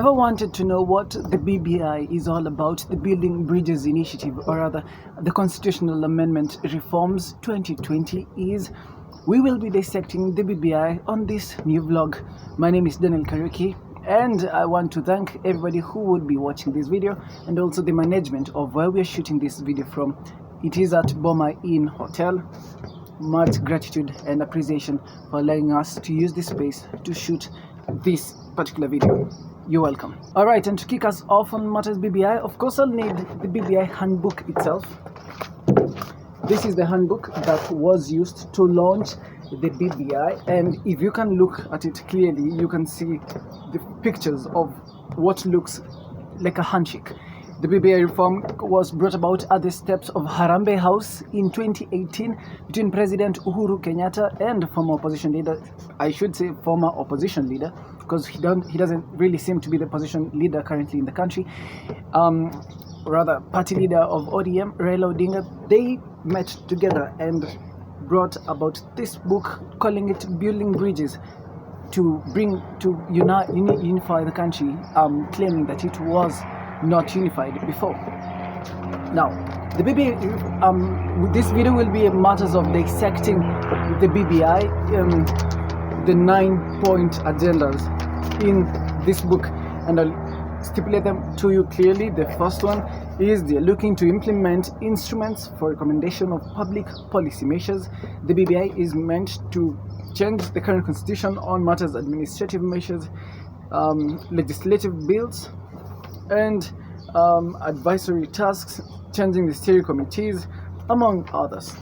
ever wanted to know what the BBI is all about, the Building Bridges Initiative, or rather the Constitutional Amendment Reforms 2020 is, we will be dissecting the BBI on this new vlog. My name is Daniel Kariuki, and I want to thank everybody who would be watching this video and also the management of where we are shooting this video from. It is at Boma Inn Hotel. Much gratitude and appreciation for allowing us to use this space to shoot this particular video. You're welcome. Alright, and to kick us off on matters BBI, of course I'll need the BBI handbook itself. This is the handbook that was used to launch the BBI, and if you can look at it clearly, you can see the pictures of what looks like a handshake. The BBI reform was brought about at the steps of Harambee House in 2018 between President Uhuru Kenyatta and former opposition leader, I should say former opposition leader, because he doesn't really seem to be the opposition leader currently in the country, rather party leader of ODM, Raila Odinga. They met together and brought about this book, calling it Building Bridges, to unify the country, claiming that it was not unified before. Now, the BBI, this video will be matters of dissecting the BBI, the 9-point agendas in this book, and I'll stipulate them to you clearly. The first one is they're looking to implement instruments for recommendation of public policy measures. The BBI is meant to change the current constitution on matters administrative measures, legislative bills, and advisory tasks, changing the steering committees, among others.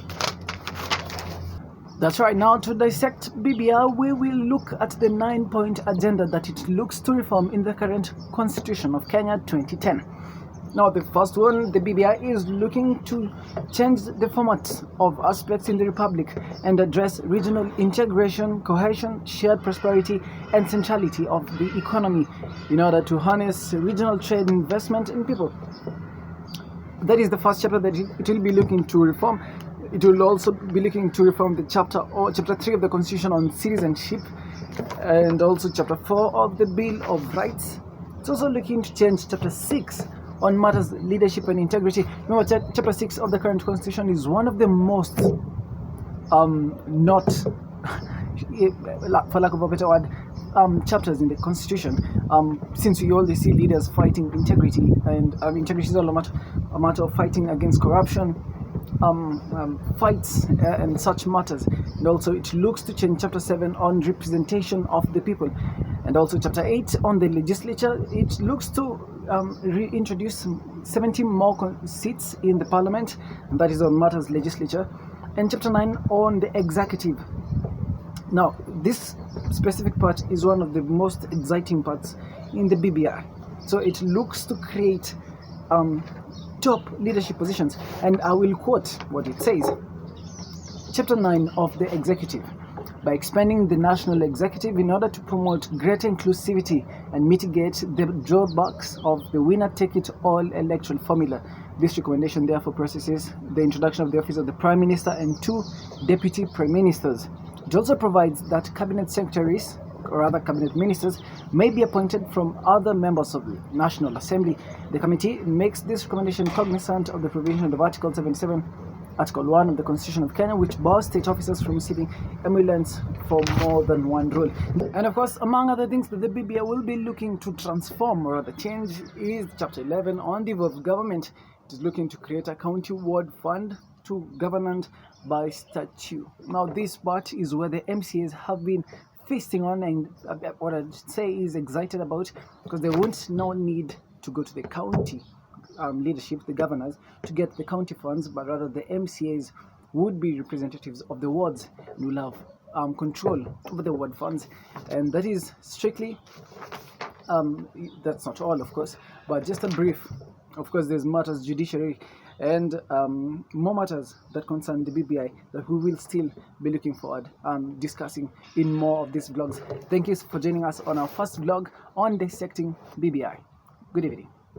That's right. Now, to dissect BBI, we will look at the 9-point agenda that it looks to reform in the current Constitution of Kenya 2010. Now, the first one, the BBI is looking to change the format of aspects in the Republic and address regional integration, cohesion, shared prosperity, and centrality of the economy in order to harness regional trade, investment, and people. That is the first chapter that it will be looking to reform. It will also be looking to reform the chapter 3 of the Constitution on citizenship, and also chapter 4 of the Bill of Rights. It's also looking to change chapter 6 on matters leadership and integrity. Remember, chapter 6 of the current constitution is one of the most not for lack of a better word, chapters in the constitution, since we always see leaders fighting integrity, and integrity is all a matter of fighting against corruption, fights and such matters. And also it looks to change chapter 7 on representation of the people, and also chapter 8 on the legislature. It looks to reintroduce 70 more seats in the parliament, and that is on matters legislature, and chapter 9 on the executive. Now, this specific part is one of the most exciting parts in the BBI. So it looks to create top leadership positions, and I will quote what it says. Chapter 9 of the executive: by expanding the national executive in order to promote greater inclusivity and mitigate the drawbacks of the winner-take-it-all electoral formula. This recommendation therefore processes the introduction of the office of the Prime Minister and 2 Deputy Prime Ministers. It also provides that cabinet secretaries, or other cabinet ministers, may be appointed from other members of the National Assembly. The committee makes this recommendation cognizant of the provision of Article 77, Article 1 of the Constitution of Kenya, which bars state officers from receiving emoluments for more than one role. And of course, among other things that the BBI will be looking to transform or rather change is Chapter 11 on devolved government. It is looking to create a county ward fund to governance by statute. Now, this part is where the MCAs have been feasting on, and what I'd say is excited about, because they won't now need to go to the county leadership, the governors, to get the county funds, but rather the MCAs would be representatives of the wards and will have control over the ward funds. And that is strictly, that's not all, of course, but just a brief. Of course, there's matters judiciary and more matters that concern the BBI that we will still be looking forward discussing in more of these vlogs. Thank you for joining us on our first vlog on dissecting BBI. Good evening.